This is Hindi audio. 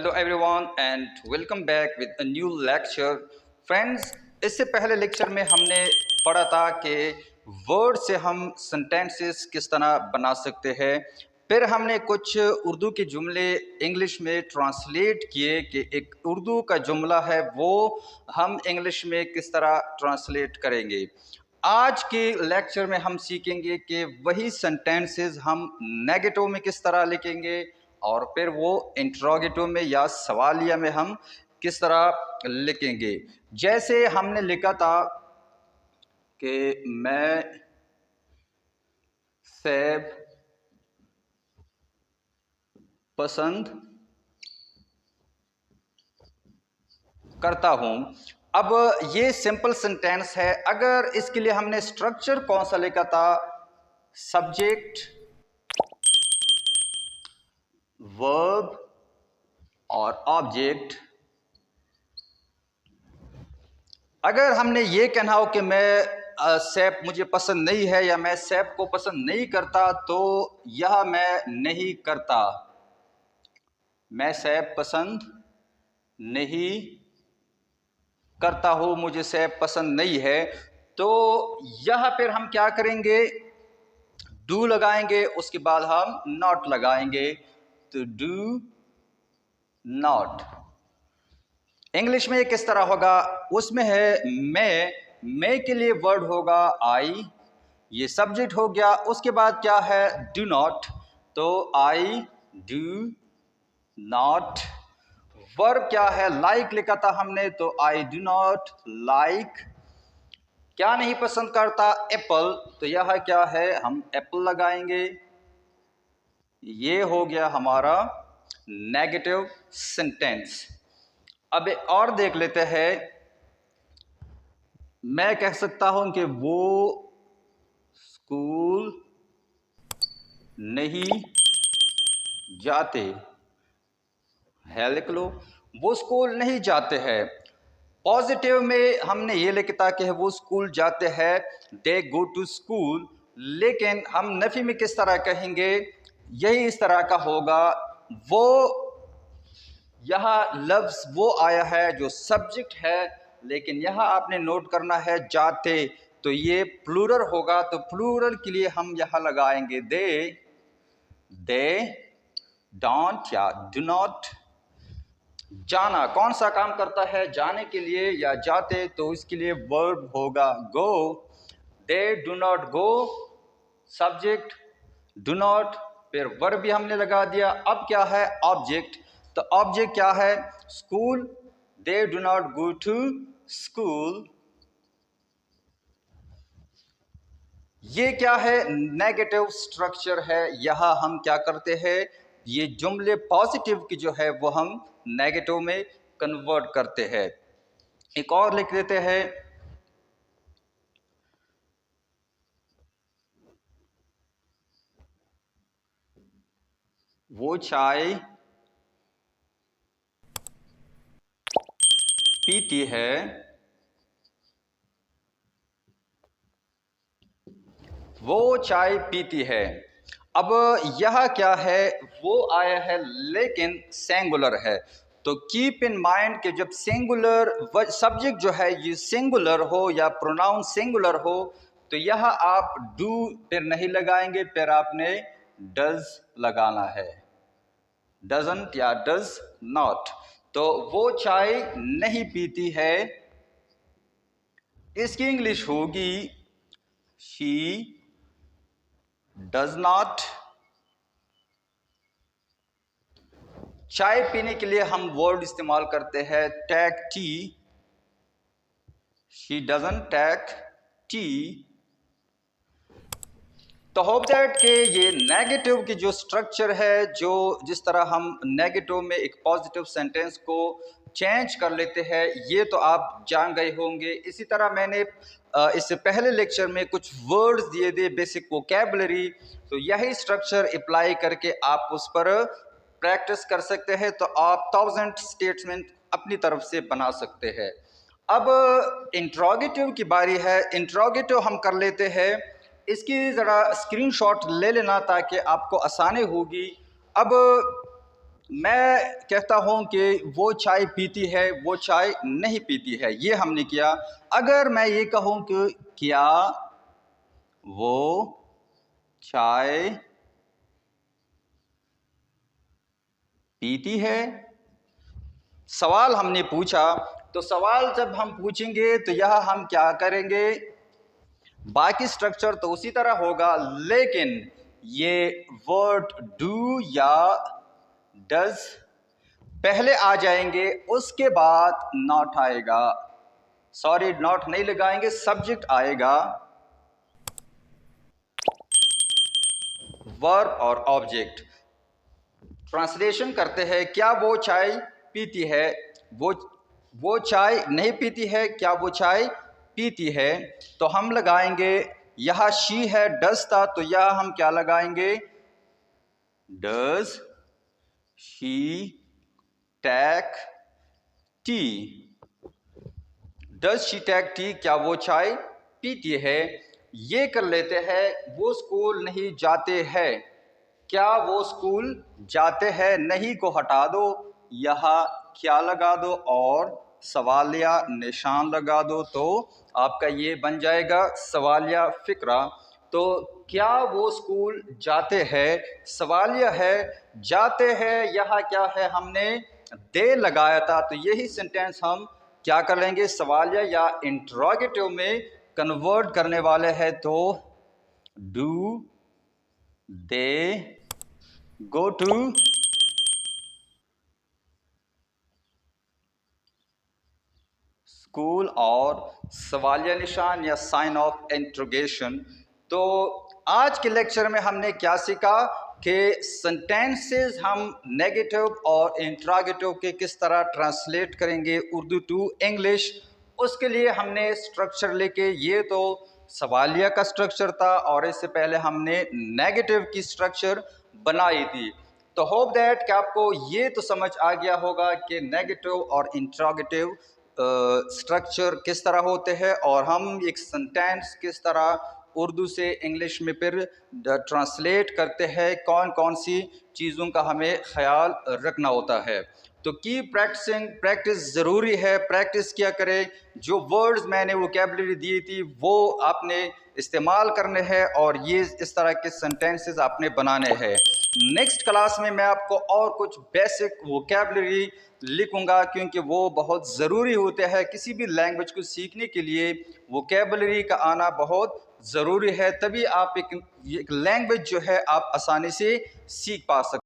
Hello everyone and welcome back with a new lecture. Friends, इससे पहले लेक्चर में हमने पढ़ा था कि वर्ड से हम सेंटेंसेस किस तरह बना सकते हैं। फिर हमने कुछ उर्दू के जुमले इंग्लिश में ट्रांसलेट किए कि एक उर्दू का जुमला है वो हम इंग्लिश में किस तरह ट्रांसलेट करेंगे। आज के लेक्चर में हम सीखेंगे कि वही सेंटेंसेस हम नेगेटिव में किस तरह लिखेंगे और फिर वो इंट्रोगेटिव में या सवालिया में हम किस तरह लिखेंगे। जैसे हमने लिखा था कि मैं सेब पसंद करता हूं। अब ये सिंपल सेंटेंस है। अगर इसके लिए हमने स्ट्रक्चर कौन सा लिखा था, सब्जेक्ट, वर्ब और ऑब्जेक्ट। अगर हमने ये कहना हो कि मैं सेब मुझे पसंद नहीं है या मैं सेब को पसंद नहीं करता, तो यह मैं नहीं करता, मैं सेब पसंद नहीं करता हूँ, मुझे सेब पसंद नहीं है। तो यह फिर हम क्या करेंगे, डू लगाएंगे, उसके बाद हम नॉट लगाएंगे। तो डू नॉट इंग्लिश में किस तरह होगा, उसमें है मैं के लिए वर्ड होगा आई, ये सब्जेक्ट हो गया। उसके बाद क्या है, डू नॉट, तो आई डू नॉट। वर्ब क्या है, लाइक लिखा था हमने, तो आई डू नॉट लाइक। क्या नहीं पसंद करता, एप्पल, तो यह क्या है, हम एप्पल लगाएंगे। ये हो गया हमारा नेगेटिव सेंटेंस। अब एक और देख लेते हैं। मैं कह सकता हूं कि वो स्कूल नहीं जाते है, लिख लो, वो स्कूल नहीं जाते हैं। पॉजिटिव में हमने ये लिखा कि वो स्कूल जाते हैं, दे गो टू स्कूल। लेकिन हम नफी में किस तरह कहेंगे, यही इस तरह का होगा। वो, यहाँ लफ्ज वो आया है जो सब्जेक्ट है, लेकिन यहाँ आपने नोट करना है जाते, तो ये प्लूरल होगा। तो प्लूरल के लिए हम यहाँ लगाएंगे दे डोंट या डू नॉट। जाना कौन सा काम करता है, जाने के लिए या जाते, तो इसके लिए वर्ब होगा go. They do not go, subject, do not, फिर वर्ब भी हमने लगा दिया। अब क्या है, ऑब्जेक्ट, तो ऑब्जेक्ट क्या है, school, they do not go to school. ये क्या है, नेगेटिव स्ट्रक्चर है। यहां हम क्या करते हैं, ये जुमले पॉजिटिव की जो है वो हम नेगेटिव में कन्वर्ट करते हैं। एक और लिख देते हैं, वो चाय पीती है, वो चाय पीती है। अब यह क्या है, वो आया है लेकिन सिंगुलर है। तो कीप इन माइंड कि जब सिंगुलर सब्जेक्ट जो है ये सिंगुलर हो या प्रोनाउन सिंगुलर हो, तो यह आप डू फिर नहीं लगाएंगे, फिर आपने डज लगाना है, डजंट या डज नॉट। तो वो चाय नहीं पीती है, इसकी इंग्लिश होगी शी डज नॉट। चाय पीने के लिए हम वर्ड इस्तेमाल करते हैं take tea, she doesn't take tea. तो होप दैट कि ये नेगेटिव की जो स्ट्रक्चर है, जो जिस तरह हम नेगेटिव में एक पॉजिटिव सेंटेंस को चेंज कर लेते हैं, ये तो आप जान गए होंगे। इसी तरह मैंने इससे पहले लेक्चर में कुछ वर्ड्स दिए थे, बेसिक वोकैबुलरी, तो यही स्ट्रक्चर अप्लाई करके आप उस पर प्रैक्टिस कर सकते हैं। तो आप 1000 स्टेटमेंट अपनी तरफ से बना सकते हैं। अब इंट्रोगेटिव की बारी है। इंट्रोगेटिव हम कर लेते हैं, इसकी ज़रा स्क्रीनशॉट ले लेना ताकि आपको आसानी होगी। अब मैं कहता हूँ कि वो चाय पीती है, वो चाय नहीं पीती है, ये हमने किया। अगर मैं ये कहूँ कि क्या वो चाय पीती है, सवाल हमने पूछा, तो सवाल जब हम पूछेंगे तो यह हम क्या करेंगे, बाकी स्ट्रक्चर तो उसी तरह होगा, लेकिन ये वर्ड डू या डज पहले आ जाएंगे, उसके बाद नॉट आएगा। सॉरी, नॉट नहीं लगाएंगे, सब्जेक्ट आएगा, वर्ब और ऑब्जेक्ट। ट्रांसलेशन करते हैं, क्या वो चाय पीती है, वो चाय नहीं पीती है, क्या वो चाय पीती है। तो हम लगाएंगे, यह शी है, डज था, तो यह हम क्या लगाएंगे, does she take tea. Does she take tea, क्या वो चाय पीती है। ये कर लेते हैं, वो स्कूल नहीं जाते हैं, क्या वो स्कूल जाते हैं, नहीं को हटा दो, यहाँ क्या लगा दो और सवालिया निशान लगा दो, तो आपका ये बन जाएगा सवालिया फिक्रा। तो क्या वो स्कूल जाते हैं, सवालिया है, जाते हैं, यहाँ क्या है, हमने दे लगाया था, तो यही सेंटेंस हम क्या कर लेंगे, सवालिया या इंट्रोगेटिव में कन्वर्ट करने वाले हैं। तो do they go to school, और सवालिया निशान या साइन ऑफ इंट्रोगेशन। तो आज के लेक्चर में हमने क्या सीखा कि सेंटेंसेस हम नेगेटिव और इंट्रोगेटिव के किस तरह ट्रांसलेट करेंगे उर्दू टू इंग्लिश। उसके लिए हमने स्ट्रक्चर लेके, ये तो सवालिया का स्ट्रक्चर था और इससे पहले हमने नेगेटिव की स्ट्रक्चर बनाई थी। तो होप दैट कि आपको ये तो समझ आ गया होगा कि नेगेटिव और इंट्रोगेटिव स्ट्रक्चर किस तरह होते हैं और हम एक सेंटेंस किस तरह उर्दू से इंग्लिश में फिर ट्रांसलेट करते हैं, कौन कौन सी चीज़ों का हमें ख्याल रखना होता है। तो की प्रैक्टिस ज़रूरी है, प्रैक्टिस किया करें। जो वर्ड्स मैंने वोकैबुलरी दी थी वो आपने इस्तेमाल करने हैं और ये इस तरह के सेंटेंसेस आपने बनाने हैं। नेक्स्ट क्लास में मैं आपको और कुछ बेसिक वोकैबुलरी लिखूंगा, क्योंकि वो बहुत ज़रूरी होते हैं किसी भी लैंग्वेज को सीखने के लिए। वोकैबुलरी का आना बहुत ज़रूरी है, तभी आप एक लैंग्वेज जो है आप आसानी से सीख पा सकते हैं।